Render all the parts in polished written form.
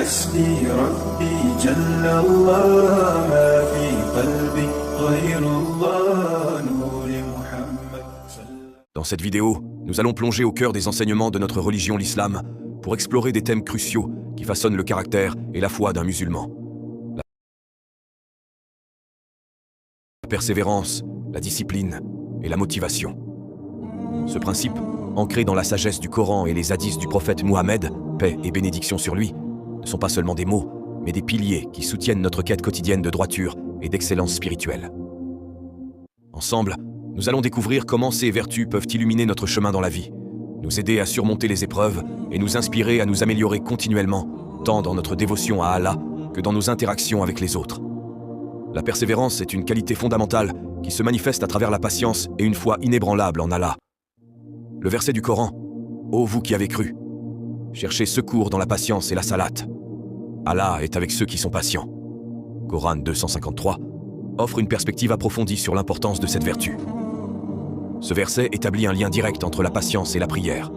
حسبي ربي جل الله ما في قلبي غير الله نور محمد. Dans cette vidéo, nous allons plonger au cœur des enseignements de notre religion, l'islam, pour explorer des thèmes cruciaux qui façonnent le caractère et la foi d'un musulman. La persévérance, la discipline et la motivation. Ce principe, ancré dans la sagesse du Coran et les hadiths du prophète Mohammed, paix et bénédiction sur lui, ne sont pas seulement des mots, mais des piliers qui soutiennent notre quête quotidienne de droiture et d'excellence spirituelle. Ensemble, nous allons découvrir comment ces vertus peuvent illuminer notre chemin dans la vie, nous aider à surmonter les épreuves et nous inspirer à nous améliorer continuellement, tant dans notre dévotion à Allah que dans nos interactions avec les autres. La persévérance est une qualité fondamentale qui se manifeste à travers la patience et une foi inébranlable en Allah. Le verset du Coran, « Ô vous qui avez cru, cherchez secours dans la patience et la salate. Allah est avec ceux qui sont patients. » Coran 253 offre une perspective approfondie sur l'importance de cette vertu. Ce verset établit un lien direct entre la patience et la prière.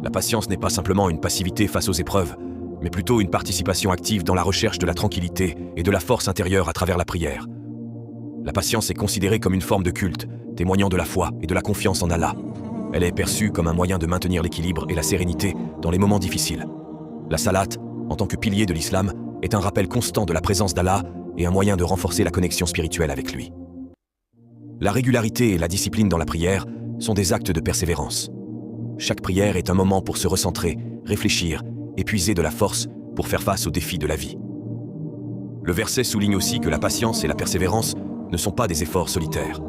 La patience n'est pas simplement une passivité face aux épreuves, mais plutôt une participation active dans la recherche de la tranquillité et de la force intérieure à travers la prière. La patience est considérée comme une forme de culte, témoignant de la foi et de la confiance en Allah. Elle est perçue comme un moyen de maintenir l'équilibre et la sérénité dans les moments difficiles. La salate, en tant que pilier de l'islam, est un rappel constant de la présence d'Allah et un moyen de renforcer la connexion spirituelle avec lui. La régularité et la discipline dans la prière sont des actes de persévérance. Chaque prière est un moment pour se recentrer, réfléchir et puiser de la force pour faire face aux défis de la vie. Le verset souligne aussi que la patience et la persévérance ne sont pas des efforts solitaires.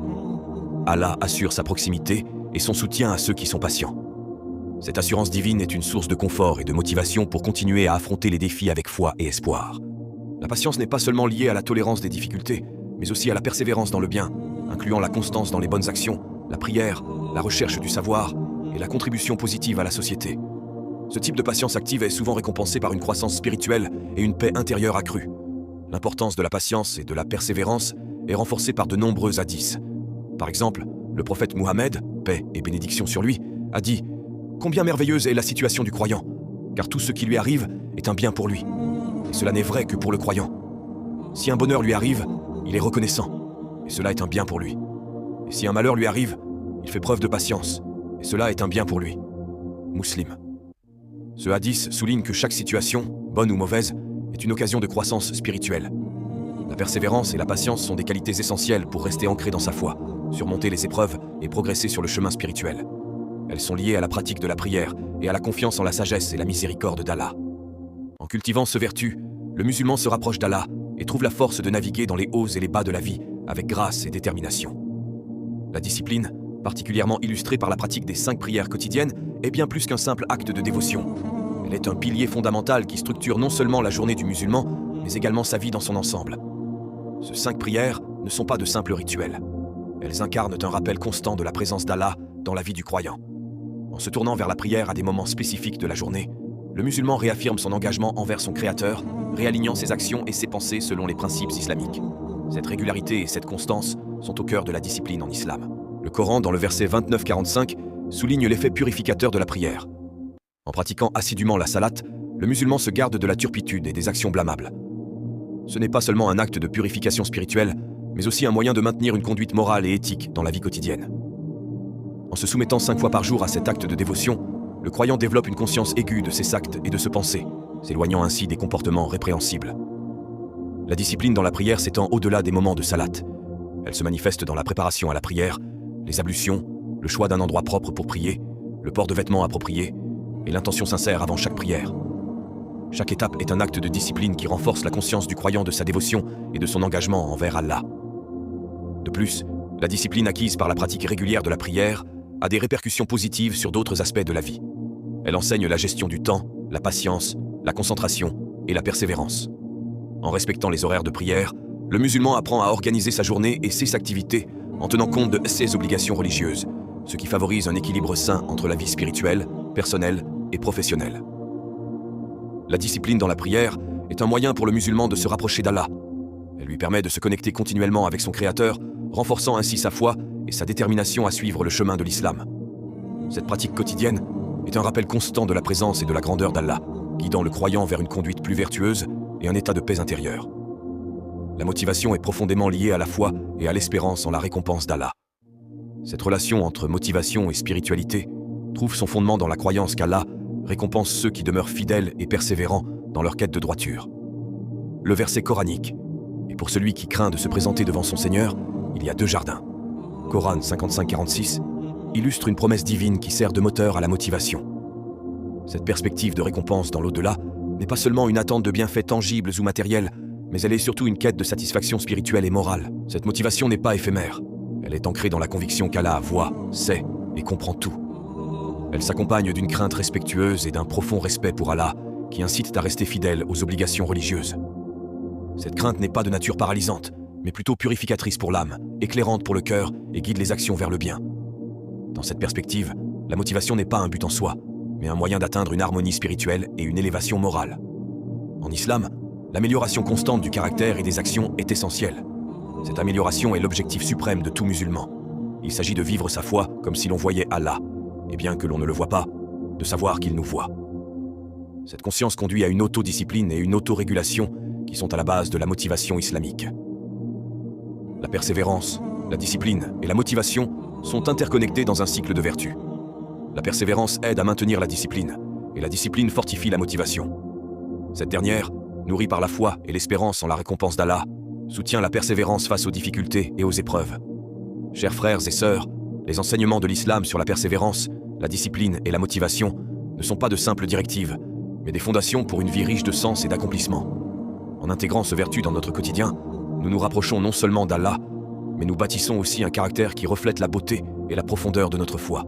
Allah assure sa proximité et son soutien à ceux qui sont patients. Cette assurance divine est une source de confort et de motivation pour continuer à affronter les défis avec foi et espoir. La patience n'est pas seulement liée à la tolérance des difficultés, mais aussi à la persévérance dans le bien, incluant la constance dans les bonnes actions, la prière, la recherche du savoir et la contribution positive à la société. Ce type de patience active est souvent récompensé par une croissance spirituelle et une paix intérieure accrue. L'importance de la patience et de la persévérance est renforcée par de nombreux hadiths. Par exemple, le prophète Mohammed, paix et bénédiction sur lui, a dit « Combien merveilleuse est la situation du croyant, car tout ce qui lui arrive est un bien pour lui. Et cela n'est vrai que pour le croyant. Si un bonheur lui arrive, il est reconnaissant, et cela est un bien pour lui. Et si un malheur lui arrive, il fait preuve de patience, et cela est un bien pour lui. » Muslim. Ce hadith souligne que chaque situation, bonne ou mauvaise, est une occasion de croissance spirituelle. La persévérance et la patience sont des qualités essentielles pour rester ancré dans sa foi, surmonter les épreuves et progresser sur le chemin spirituel. Elles sont liées à la pratique de la prière et à la confiance en la sagesse et la miséricorde d'Allah. En cultivant ce vertu, le musulman se rapproche d'Allah et trouve la force de naviguer dans les hauts et les bas de la vie avec grâce et détermination. La discipline, particulièrement illustrée par la pratique des 5 prières quotidiennes, est bien plus qu'un simple acte de dévotion. Elle est un pilier fondamental qui structure non seulement la journée du musulman, mais également sa vie dans son ensemble. Ces 5 prières ne sont pas de simples rituels. Elles incarnent un rappel constant de la présence d'Allah dans la vie du croyant. En se tournant vers la prière à des moments spécifiques de la journée, le musulman réaffirme son engagement envers son Créateur, réalignant ses actions et ses pensées selon les principes islamiques. Cette régularité et cette constance sont au cœur de la discipline en islam. Le Coran, dans le verset 29-45, souligne l'effet purificateur de la prière. En pratiquant assidûment la salate, le musulman se garde de la turpitude et des actions blâmables. Ce n'est pas seulement un acte de purification spirituelle, mais aussi un moyen de maintenir une conduite morale et éthique dans la vie quotidienne. En se soumettant 5 fois par jour à cet acte de dévotion, le croyant développe une conscience aiguë de ses actes et de ses pensées, s'éloignant ainsi des comportements répréhensibles. La discipline dans la prière s'étend au-delà des moments de salate. Elle se manifeste dans la préparation à la prière, les ablutions, le choix d'un endroit propre pour prier, le port de vêtements appropriés et l'intention sincère avant chaque prière. Chaque étape est un acte de discipline qui renforce la conscience du croyant de sa dévotion et de son engagement envers Allah. De plus, la discipline acquise par la pratique régulière de la prière a des répercussions positives sur d'autres aspects de la vie. Elle enseigne la gestion du temps, la patience, la concentration et la persévérance. En respectant les horaires de prière, le musulman apprend à organiser sa journée et ses activités en tenant compte de ses obligations religieuses, ce qui favorise un équilibre sain entre la vie spirituelle, personnelle et professionnelle. La discipline dans la prière est un moyen pour le musulman de se rapprocher d'Allah. Elle lui permet de se connecter continuellement avec son Créateur, renforçant ainsi sa foi et sa détermination à suivre le chemin de l'islam. Cette pratique quotidienne est un rappel constant de la présence et de la grandeur d'Allah, guidant le croyant vers une conduite plus vertueuse et un état de paix intérieure. La motivation est profondément liée à la foi et à l'espérance en la récompense d'Allah. Cette relation entre motivation et spiritualité trouve son fondement dans la croyance qu'Allah récompense ceux qui demeurent fidèles et persévérants dans leur quête de droiture. Le verset coranique « Et pour celui qui craint de se présenter devant son Seigneur, il y a 2 jardins » Coran 55-46 illustre une promesse divine qui sert de moteur à la motivation. Cette perspective de récompense dans l'au-delà n'est pas seulement une attente de bienfaits tangibles ou matériels, mais elle est surtout une quête de satisfaction spirituelle et morale. Cette motivation n'est pas éphémère. Elle est ancrée dans la conviction qu'Allah voit, sait et comprend tout. Elle s'accompagne d'une crainte respectueuse et d'un profond respect pour Allah qui incite à rester fidèle aux obligations religieuses. Cette crainte n'est pas de nature paralysante, mais plutôt purificatrice pour l'âme, éclairante pour le cœur et guide les actions vers le bien. Dans cette perspective, la motivation n'est pas un but en soi, mais un moyen d'atteindre une harmonie spirituelle et une élévation morale. En islam, l'amélioration constante du caractère et des actions est essentielle. Cette amélioration est l'objectif suprême de tout musulman. Il s'agit de vivre sa foi comme si l'on voyait Allah, et bien que l'on ne le voit pas, de savoir qu'il nous voit. Cette conscience conduit à une autodiscipline et une autorégulation qui sont à la base de la motivation islamique. La persévérance, la discipline et la motivation sont interconnectées dans un cycle de vertu. La persévérance aide à maintenir la discipline, et la discipline fortifie la motivation. Cette dernière, nourrie par la foi et l'espérance en la récompense d'Allah, soutient la persévérance face aux difficultés et aux épreuves. Chers frères et sœurs, les enseignements de l'islam sur la persévérance, la discipline et la motivation ne sont pas de simples directives, mais des fondations pour une vie riche de sens et d'accomplissement. En intégrant ce vertu dans notre quotidien, nous nous rapprochons non seulement d'Allah, mais nous bâtissons aussi un caractère qui reflète la beauté et la profondeur de notre foi.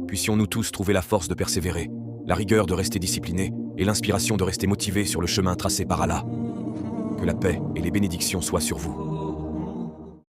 Puissions-nous tous trouver la force de persévérer, la rigueur de rester disciplinés et l'inspiration de rester motivés sur le chemin tracé par Allah. Que la paix et les bénédictions soient sur vous.